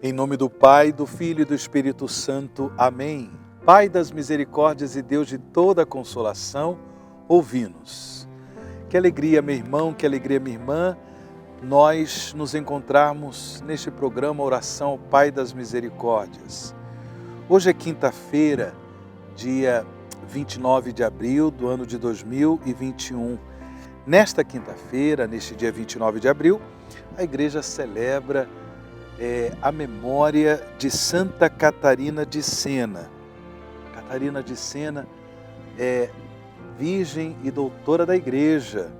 Em nome do Pai, do Filho e do Espírito Santo. Amém. Pai das misericórdias e Deus de toda consolação, ouvi-nos. Que alegria, meu irmão, que alegria, minha irmã, nós nos encontrarmos neste programa Oração ao Pai das Misericórdias. Hoje é quinta-feira, dia 29 de abril do ano de 2021. Nesta quinta-feira, neste dia 29 de abril, a igreja celebra a memória de Santa Catarina de Sena. Catarina de Sena é virgem e doutora da igreja.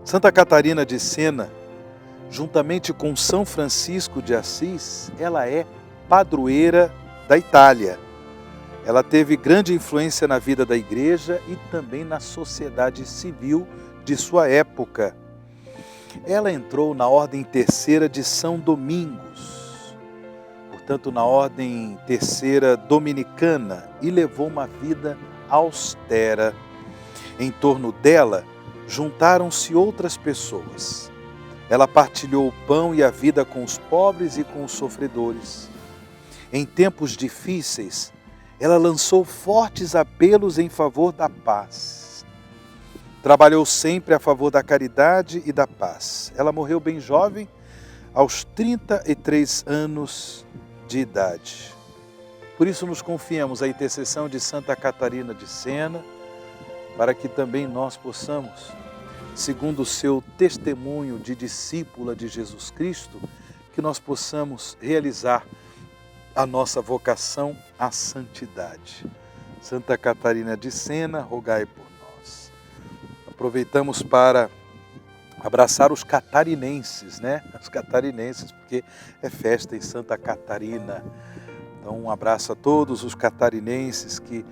Santa Catarina de Sena, juntamente com São Francisco de Assis, ela é padroeira da Itália. Ela teve grande influência na vida da igreja e também na sociedade civil de sua época. Ela entrou na Ordem Terceira de São Domingos, portanto na Ordem Terceira Dominicana, e levou uma vida austera. Em torno dela juntaram-se outras pessoas. Ela partilhou o pão e a vida com os pobres e com os sofredores. Em tempos difíceis, ela lançou fortes apelos em favor da paz. Trabalhou sempre a favor da caridade e da paz. Ela morreu bem jovem, aos 33 anos de idade. Por isso nos confiamos à intercessão de Santa Catarina de Sena, para que também nós possamos, segundo o seu testemunho de discípula de Jesus Cristo, que nós possamos realizar a nossa vocação à santidade. Santa Catarina de Sena, rogai por nós. Aproveitamos para abraçar os catarinenses, né? Os catarinenses, porque é festa em Santa Catarina. Então, um abraço a todos os catarinenses que,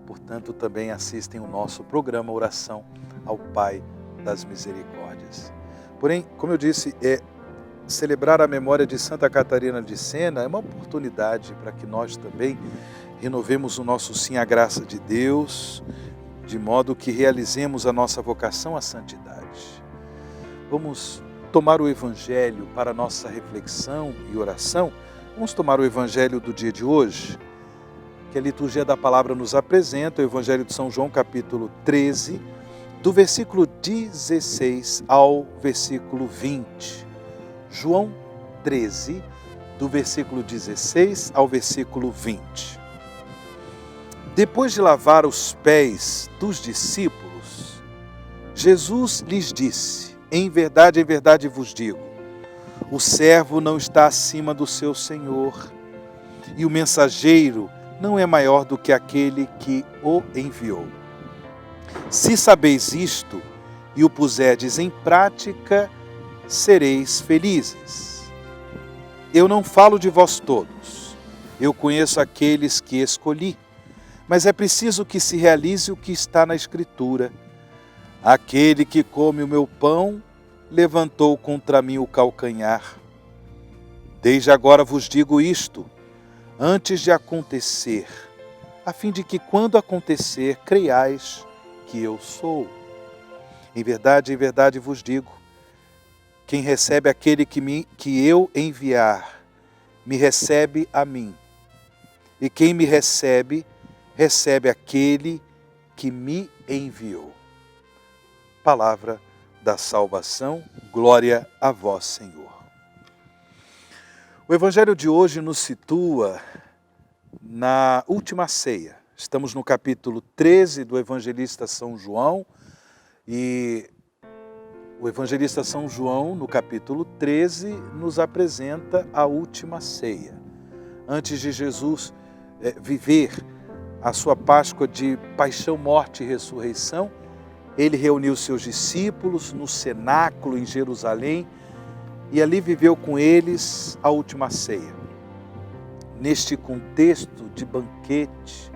portanto, também assistem o nosso programa Oração ao Pai das Misericórdias. Porém, como eu disse, celebrar a memória de Santa Catarina de Sena é uma oportunidade para que nós também renovemos o nosso sim à graça de Deus, de modo que realizemos a nossa vocação à santidade. Vamos tomar o Evangelho para a nossa reflexão e oração. Vamos tomar o Evangelho do dia de hoje, que a liturgia da palavra nos apresenta, o Evangelho de São João, capítulo 13, do versículo 16 ao versículo 20. João 13, do versículo 16 ao versículo 20. Depois de lavar os pés dos discípulos, Jesus lhes disse: em verdade vos digo, o servo não está acima do seu senhor, e o mensageiro não é maior do que aquele que o enviou. Se sabeis isto e o puserdes em prática, sereis felizes. Eu não falo de vós todos, eu conheço aqueles que escolhi, mas é preciso que se realize o que está na Escritura. Aquele que come o meu pão levantou contra mim o calcanhar. Desde agora vos digo isto, antes de acontecer, a fim de que quando acontecer, creiais que eu sou. Em verdade vos digo, quem recebe aquele que eu enviar, me recebe a mim. E quem me recebe, recebe aquele que me enviou. Palavra da salvação, glória a vós, Senhor. O Evangelho de hoje nos situa na última ceia. Estamos no capítulo 13 do Evangelista São João, e o Evangelista São João, no capítulo 13, nos apresenta a última ceia. Antes de Jesus viver a sua Páscoa de paixão, morte e ressurreição, ele reuniu seus discípulos no cenáculo em Jerusalém e ali viveu com eles a última ceia. Neste contexto de banquete,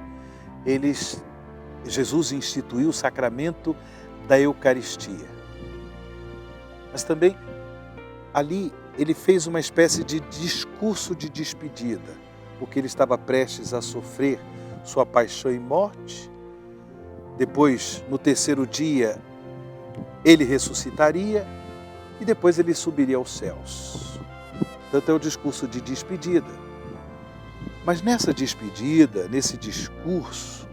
Jesus instituiu o sacramento da Eucaristia. Mas também ali ele fez uma espécie de discurso de despedida, porque ele estava prestes a sofrer sua paixão e morte. Depois, no terceiro dia, ele ressuscitaria e depois ele subiria aos céus. Tanto é o discurso de despedida. Mas nessa despedida, nesse discurso,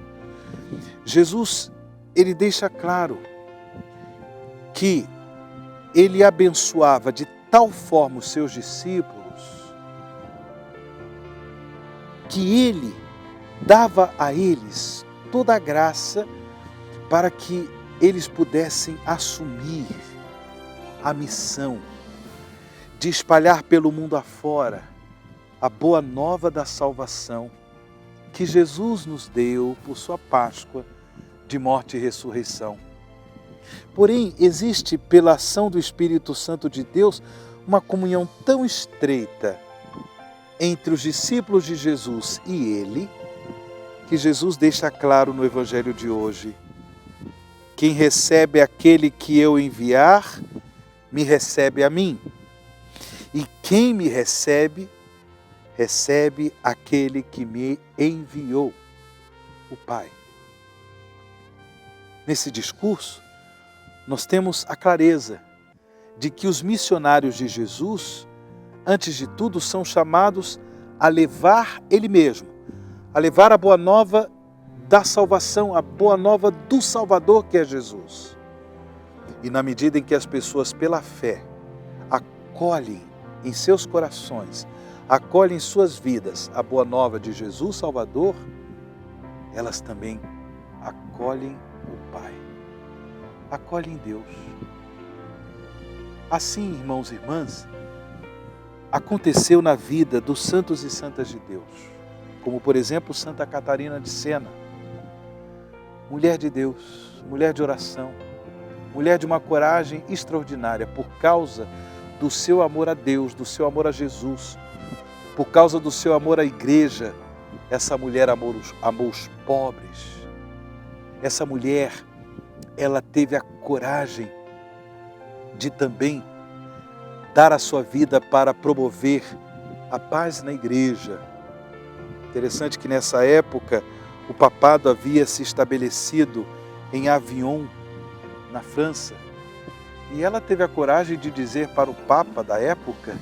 Jesus, ele deixa claro que ele abençoava de tal forma os seus discípulos que ele dava a eles toda a graça para que eles pudessem assumir a missão de espalhar pelo mundo afora a boa nova da salvação que Jesus nos deu por sua Páscoa de morte e ressurreição. Porém, existe pela ação do Espírito Santo de Deus uma comunhão tão estreita entre os discípulos de Jesus e ele, que Jesus deixa claro no Evangelho de hoje: quem recebe aquele que eu enviar, me recebe a mim. E quem me recebe, recebe aquele que me enviou, o Pai. Nesse discurso, nós temos a clareza de que os missionários de Jesus, antes de tudo, são chamados a levar Ele mesmo, a levar a boa nova da salvação, a boa nova do Salvador, que é Jesus. E na medida em que as pessoas, pela fé, acolhem em seus corações, acolhem em suas vidas a boa nova de Jesus Salvador, elas também acolhem o Pai, acolhem Deus. Assim, irmãos e irmãs, aconteceu na vida dos santos e santas de Deus, como por exemplo Santa Catarina de Sena, mulher de Deus, mulher de oração, mulher de uma coragem extraordinária por causa do seu amor a Deus, do seu amor a Jesus, por causa do seu amor à igreja. Essa mulher amou os pobres. Essa mulher, ela teve a coragem de também dar a sua vida para promover a paz na igreja. Interessante que nessa época o papado havia se estabelecido em Avignon, na França, e ela teve a coragem de dizer para o Papa da época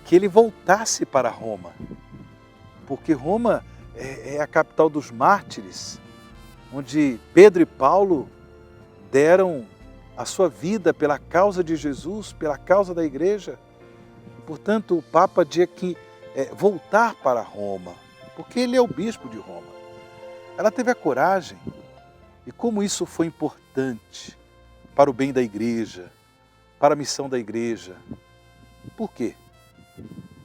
que ele voltasse para Roma, porque Roma é a capital dos mártires, onde Pedro e Paulo deram a sua vida pela causa de Jesus, pela causa da igreja. Portanto, o Papa tinha que voltar para Roma, porque ele é o bispo de Roma. Ela teve a coragem, e como isso foi importante para o bem da igreja, para a missão da igreja. Por quê?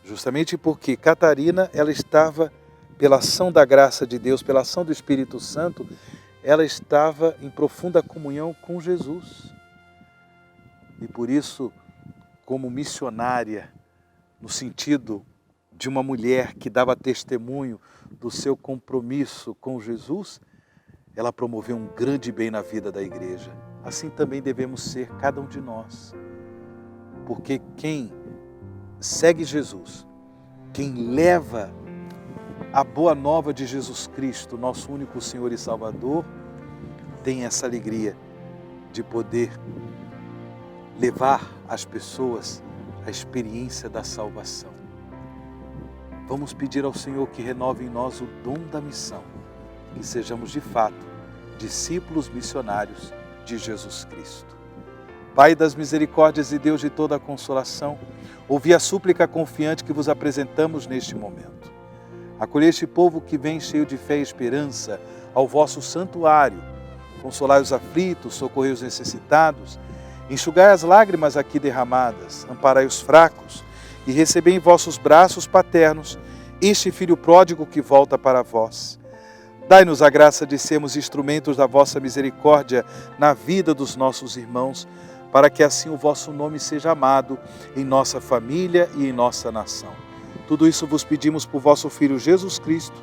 Justamente porque Catarina, ela estava, pela ação da graça de Deus, pela ação do Espírito Santo, ela estava em profunda comunhão com Jesus. E por isso, como missionária, no sentido de uma mulher que dava testemunho do seu compromisso com Jesus, ela promoveu um grande bem na vida da igreja. Assim também devemos ser cada um de nós. Porque quem segue Jesus, quem leva a boa nova de Jesus Cristo, nosso único Senhor e Salvador, tem essa alegria de poder levar às pessoas a experiência da salvação. Vamos pedir ao Senhor que renove em nós o dom da missão, que sejamos de fato discípulos missionários de Jesus Cristo. Pai das misericórdias e Deus de toda a consolação, ouvi a súplica confiante que vos apresentamos neste momento. Acolhei este povo que vem cheio de fé e esperança ao vosso santuário. Consolai os aflitos, socorrei os necessitados, enxugai as lágrimas aqui derramadas, amparai os fracos e recebei em vossos braços paternos este filho pródigo que volta para vós. Dai-nos a graça de sermos instrumentos da vossa misericórdia na vida dos nossos irmãos, para que assim o vosso nome seja amado em nossa família e em nossa nação. Tudo isso vos pedimos por vosso Filho Jesus Cristo,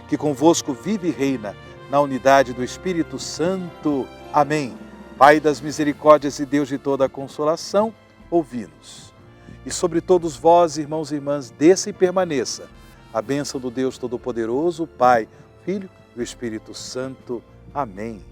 que convosco vive e reina na unidade do Espírito Santo. Amém. Pai das misericórdias e Deus de toda a consolação, ouvi-nos. E sobre todos vós, irmãos e irmãs, desça e permaneça a bênção do Deus Todo-Poderoso, Pai, Filho e Espírito Santo. Amém.